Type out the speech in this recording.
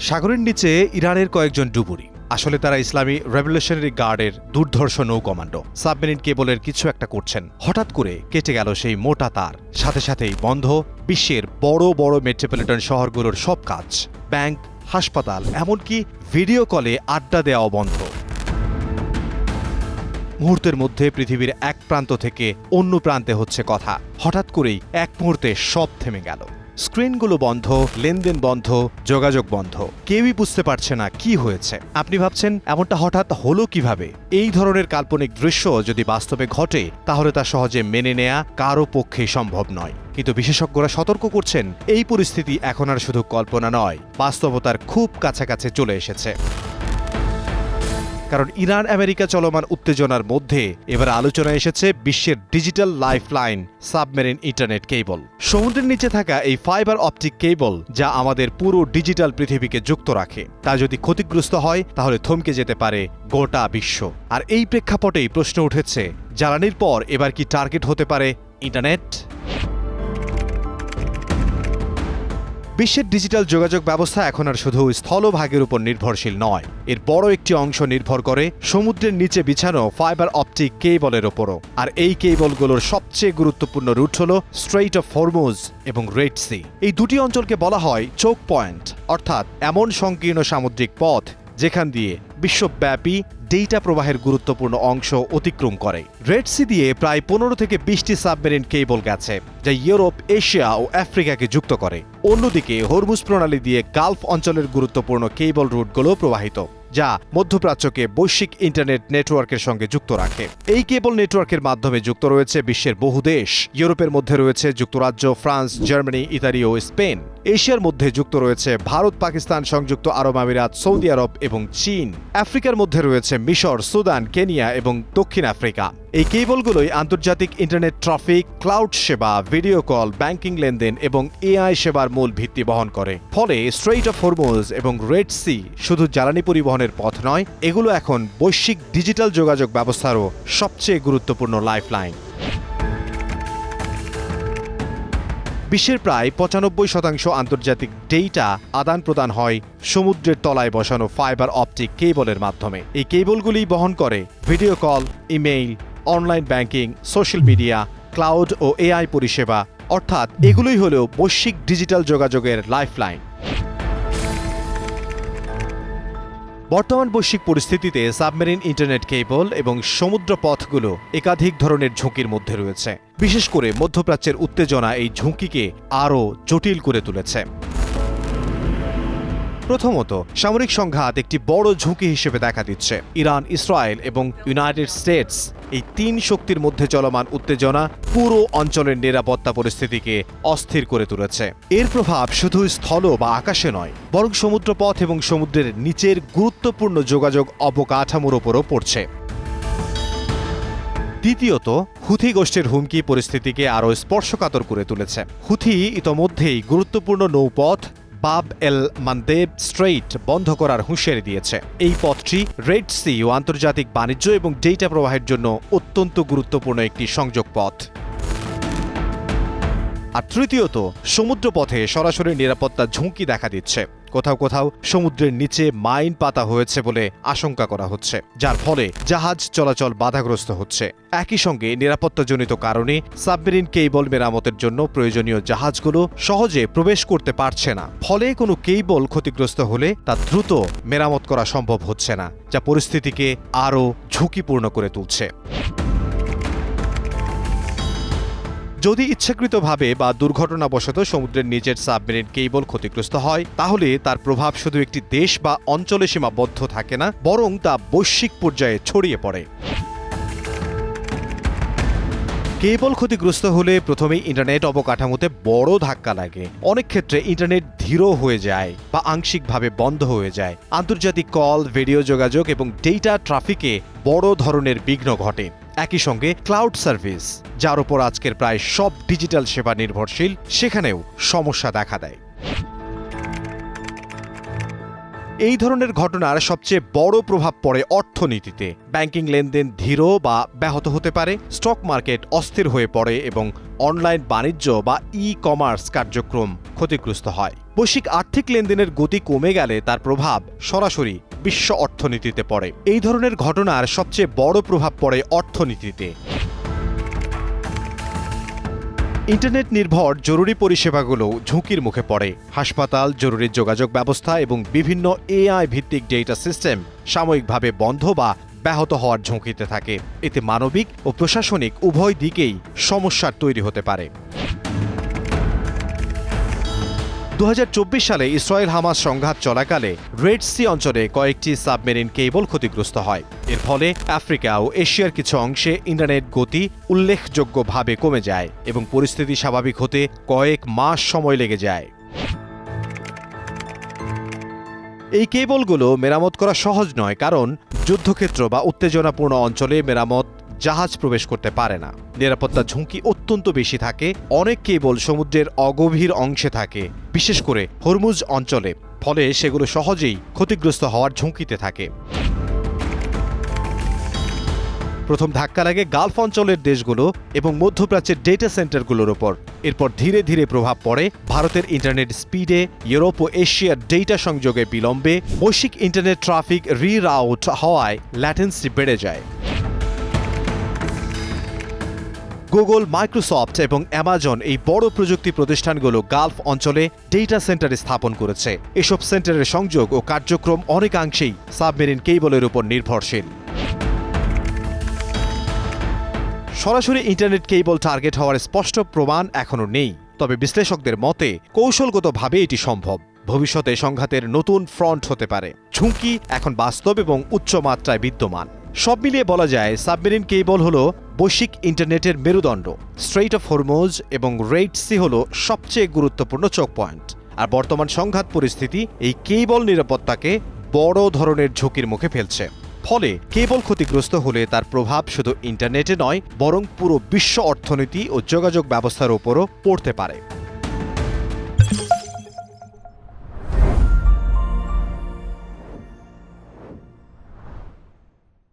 সাগরের নিচে ইরানের কয়েকজন ডুবুরি। আসলে তারা ইসলামী রেভলিউশনারি গার্ডের দুর্ধর্ষ নৌ কমান্ডো। সাবমেরিন কেবলের কিছু একটা করছেন, হঠাৎ করে কেটে গেল সেই মোটা তার। সাথে সাথেই বন্ধ বিশ্বের বড় বড় মেট্রোপলিটন শহরগুলোর সব কাজ, ব্যাংক, হাসপাতাল, এমনকি ভিডিও কলে আড্ডা দেওয়া বন্ধ। মুহূর্তের মধ্যে পৃথিবীর এক প্রান্ত থেকে অন্য প্রান্তে হচ্ছে কথা। হঠাৎ করেই এক মুহূর্তে সব থেমে গেল। স্ক্রিনগুলো বন্ধ, লেনদেন বন্ধ, যোগাযোগ বন্ধ। কেউই বুঝতে পারছে না কি হয়েছে। আপনি ভাবছেন এমনটা হঠাৎ হলো কিভাবে? এই ধরনের কাল্পনিক দৃশ্য যদি বাস্তবে ঘটে তাহলে তা সহজে মেনে নেয়া কারো পক্ষেই সম্ভব নয়। কিন্তু বিশেষজ্ঞরা সতর্ক করছেন, এই পরিস্থিতি এখন আর শুধু কল্পনা নয়, বাস্তবতার খুব কাছাকাছি চলে এসেছে। কারণ ইরান আমেরিকা চলমান উত্তেজনার মধ্যে এবার আলোচনায় এসেছে বিশ্বের ডিজিটাল লাইফলাইন সাবমেরিন ইন্টারনেট কেবল। সমুদ্রের নিচে থাকা এই ফাইবার অপটিক কেবল, যা আমাদের পুরো ডিজিটাল পৃথিবীকে যুক্ত রাখে, তা যদি ক্ষতিগ্রস্ত হয় তাহলে থমকে যেতে পারে গোটা বিশ্ব। আর এই প্রেক্ষাপটেই প্রশ্ন উঠেছে, জ্বালানির পর এবার কি টার্গেট হতে পারে ইন্টারনেট? বিশ্বের ডিজিটাল যোগাযোগ ব্যবস্থা এখন আর শুধু স্থলভাগের উপর নির্ভরশীল নয়, এর বড় একটি অংশ নির্ভর করে সমুদ্রের নিচে বিছানো ফাইবার অপটিক কেবলের ওপরও। আর এই কেবলগুলোর সবচেয়ে গুরুত্বপূর্ণ রুট হল স্ট্রেইট অফ হরমুজ এবং রেড সি। এই দুটি অঞ্চলকে বলা হয় চোক পয়েন্ট, অর্থাৎ এমন সংকীর্ণ সামুদ্রিক পথ যেখান দিয়ে বিশ্বব্যাপী ডেটা প্রবাহের গুরুত্বপূর্ণ অংশ অতিক্রম করে। রেড সি দিয়ে প্রায় 15 থেকে 20টি সাবমেরিন কেবল গেছে, যা ইউরোপ, এশিয়া ও আফ্রিকাকে যুক্ত করে। অন্যদিকে হরমুজ প্রণালী দিয়ে গালফ অঞ্চলের গুরুত্বপূর্ণ কেবল রুটগুলো প্রবাহিত, যা মধ্যপ্রাচ্যকে বৈশ্বিক ইন্টারনেট নেটওয়ার্কের সঙ্গে যুক্ত রাখে। এই কেবল নেটওয়ার্কের মাধ্যমে যুক্ত রয়েছে বিশ্বের বহু দেশ। ইউরোপের মধ্যে রয়েছে যুক্তরাজ্য, ফ্রান্স, জার্মানি, ইতালি ও স্পেন। এশিয়ার মধ্যে যুক্ত রয়েছে ভারত, পাকিস্তান, সংযুক্ত আরব আমিরাত, সৌদি আরব এবং চীন। আফ্রিকার মধ্যে রয়েছে মিশর, সুদান, কেনিয়া এবং দক্ষিণ আফ্রিকা। এই কেবলগুলোই আন্তর্জাতিক ইন্টারনেট ট্রাফিক, ক্লাউড সেবা, ভিডিও কল, ব্যাংকিং লেনদেন এবং এআই সেবার মূল ভিত্তি বহন করে। ফলে স্ট্রেইট অফ হরমুজ এবং রেড সি শুধু জ্বালানি পরিবহনের পথ নয়, এগুলো এখন বৈশ্বিক ডিজিটাল যোগাযোগ ব্যবস্থারও সবচেয়ে গুরুত্বপূর্ণ লাইফলাইন। বিশ্বের প্রায় 95% আন্তর্জাতিক ডেটা আদান প্রদান হয় সমুদ্রের তলায় বসানো ফাইবার অপটিক কেবলের মাধ্যমে। এই কেবলগুলি বহন করে video call, email, online banking, social media, cloud ও এআই পরিষেবা, অর্থাৎ এগুলোই হল বৈশ্বিক ডিজিটাল যোগাযোগের লাইফলাইন। বর্তমান বৈশ্বিক পরিস্থিতিতে সাবমেরিন ইন্টারনেট কেবল এবং সমুদ্র পথগুলো একাধিক ধরনের ঝুঁকির মধ্যে রয়েছে। বিশেষ করে মধ্যপ্রাচ্যের উত্তেজনা এই ঝুঁকিকে আরও জটিল করে তুলেছে। প্রথমত, সামরিক সংঘাত একটি বড় ঝুঁকি হিসেবে দেখা দিচ্ছে। ইরান, ইসরায়েল এবং ইউনাইটেড স্টেটস, এই তিন শক্তির মধ্যে চলমান উত্তেজনা পুরো অঞ্চলের নিরাপত্তা পরিস্থিতিকে অস্থির করে তুলেছে। এর প্রভাব শুধু স্থল বা আকাশে নয়, বরং সমুদ্রপথ এবং সমুদ্রের নিচের গুরুত্বপূর্ণ যোগাযোগ অবকাঠামোর ওপরও পড়ছে। দ্বিতীয়ত, হুথি গোষ্ঠীর হুমকি পরিস্থিতিকে আরও স্পর্শকাতর করে তুলেছে। হুথি ইতোমধ্যেই গুরুত্বপূর্ণ নৌপথ বাব এল মানদেব স্ট্রেইট বন্ধ করার হুঁশিয়ারি দিয়েছে। এই পথটি রেড সি ও আন্তর্জাতিক বাণিজ্য এবং ডেটা প্রবাহের জন্য অত্যন্ত গুরুত্বপূর্ণ একটি সংযোগ পথ। আর তৃতীয়ত, সমুদ্রপথে সরাসরি নিরাপত্তা ঝুঁকি দেখা দিচ্ছে। কোথাও কোথাও সমুদ্রের নিচে মাইন পাতা হয়েছে বলে আশঙ্কা করা হচ্ছে, যার ফলে জাহাজ চলাচল বাধাগ্রস্ত হচ্ছে। একই সঙ্গে নিরাপত্তাজনিত কারণে সাবমেরিন কেবল মেরামতের জন্য প্রয়োজনীয় জাহাজগুলো সহজে প্রবেশ করতে পারছে না। ফলে কোনো কেবল ক্ষতিগ্রস্ত হলে তা দ্রুত মেরামত করা সম্ভব হচ্ছে না, যা পরিস্থিতিকে আরও ঝুঁকিপূর্ণ করে তুলছে। যদি ইচ্ছাকৃতভাবে বা দুর্ঘটনাবশত সমুদ্রের নিচের সাবমেরিন কেবল ক্ষতিগ্রস্ত হয়, তাহলে তার প্রভাব শুধু একটি দেশ বা অঞ্চলে সীমাবদ্ধ থাকে না, বরং তা বৈশ্বিক পর্যায়ে ছড়িয়ে পড়ে। কেবল ক্ষতিগ্রস্ত হলে প্রথমেই ইন্টারনেট অবকাঠামোতে বড় ধাক্কা লাগে। অনেক ক্ষেত্রে ইন্টারনেট ধীর হয়ে যায় বা আংশিকভাবে বন্ধ হয়ে যায়। আন্তর্জাতিক কল, ভিডিও যোগাযোগ এবং ডেটা ট্রাফিকে বড় ধরনের বিঘ্ন ঘটে। একই সঙ্গে ক্লাউড সার্ভিস, যার উপর আজকের প্রায় সব ডিজিটাল সেবা নির্ভরশীল, সেখানেও সমস্যা দেখা দেয়। এই ধরনের ঘটনার সবচেয়ে বড় প্রভাব পড়ে অর্থনীতিতে। ব্যাংকিং লেনদেন ধীর বা ব্যাহত হতে পারে, স্টক মার্কেট অস্থির হয়ে পড়ে এবং অনলাইন বাণিজ্য বা ই কমার্স কার্যক্রম ক্ষতিগ্রস্ত হয়। বৈশ্বিক আর্থিক লেনদেনের গতি কমে গেলে তার প্রভাব সরাসরি বিশ্ব অর্থনীতিতে পড়ে। এই ধরনের ঘটনার সবচেয়ে বড় প্রভাব পড়ে অর্থনীতিতে। ইন্টারনেট নির্ভর জরুরি পরিষেবাগুলো ঝুঁকির মুখে পড়ে। হাসপাতাল, জরুরি যোগাযোগ ব্যবস্থা এবং বিভিন্ন এআই ভিত্তিক ডেটা সিস্টেম সাময়িকভাবে বন্ধ বা ব্যাহত হওয়ার ঝুঁকিতে থাকে। এতে মানবিক ও প্রশাসনিক উভয় দিকেই সমস্যার তৈরি হতে পারে। 2024 সালে ইসরায়েল হামাস সংঘাত চলাকালে রেড সি অঞ্চলে কয়েকটি সাবমেরিন কেবল ক্ষতিগ্রস্ত হয়। এর ফলে আফ্রিকা ও এশিয়ার কিছু অংশে ইন্টারনেট গতি উল্লেখযোগ্যভাবে কমে যায় এবং পরিস্থিতি স্বাভাবিক হতে কয়েক মাস সময় লেগে যায়। এই কেবলগুলো মেরামত করা সহজ নয়, কারণ যুদ্ধক্ষেত্র বা উত্তেজনাপূর্ণ অঞ্চলে মেরামত জাহাজ প্রবেশ করতে পারে না। নিরাপত্তা ঝুঁকি অত্যন্ত বেশি থাকে। অনেক কেবল সমুদ্রের অগভীর অংশে থাকে, বিশেষ করে হরমুজ অঞ্চলে, ফলে সেগুলো সহজেই ক্ষতিগ্রস্ত হওয়ার ঝুঁকিতে থাকে। প্রথম ধাক্কা লাগে গালফ অঞ্চলের দেশগুলো এবং মধ্যপ্রাচ্যের ডেটা সেন্টারগুলোর ওপর। এরপর ধীরে ধীরে প্রভাব পড়ে ভারতের ইন্টারনেট স্পিডে, ইউরোপ ও এশিয়ার ডেটা সংযোগে বিলম্বে। বৈশ্বিক ইন্টারনেট ট্রাফিক রিরাউট হওয়ায় ল্যাটেন্সি বেড়ে যায়। গুগল, মাইক্রোসফট এবং অ্যামাজন এই বড় প্রযুক্তি প্রতিষ্ঠানগুলো গালফ অঞ্চলে ডেটা সেন্টার স্থাপন করেছে। এসব সেন্টারের সংযোগ ও কার্যক্রম অনেকাংশেই সাবমেরিন কেবলের উপর নির্ভরশীল। সরাসরি ইন্টারনেট কেবল টার্গেট হওয়ার স্পষ্ট প্রমাণ এখনো নেই, তবে বিশ্লেষকদের মতে কৌশলগতভাবে এটি সম্ভব। ভবিষ্যতে সংঘাতের নতুন ফ্রন্ট হতে পারে। ঝুঁকি এখন বাস্তব এবং উচ্চ মাত্রায় বিদ্যমান। সব মিলিয়ে বলা যায় সাবমেরিন কেবল হলো বৈশ্বিক ইন্টারনেটের মেরুদণ্ড। স্ট্রেইট অফ হরমুজ এবং রেড সি হলো সবচেয়ে গুরুত্বপূর্ণ চোখ পয়েন্ট। আর বর্তমান সংঘাত পরিস্থিতি এই কেবল নিরাপত্তাকে বড় ধরনের ঝুঁকির মুখে ফেলছে। ফলে কেবল ক্ষতিগ্রস্ত হলে তার প্রভাব শুধু ইন্টারনেটে নয়, বরং পুরো বিশ্ব অর্থনীতি ও যোগাযোগ ব্যবস্থার উপরও পড়তে পারে।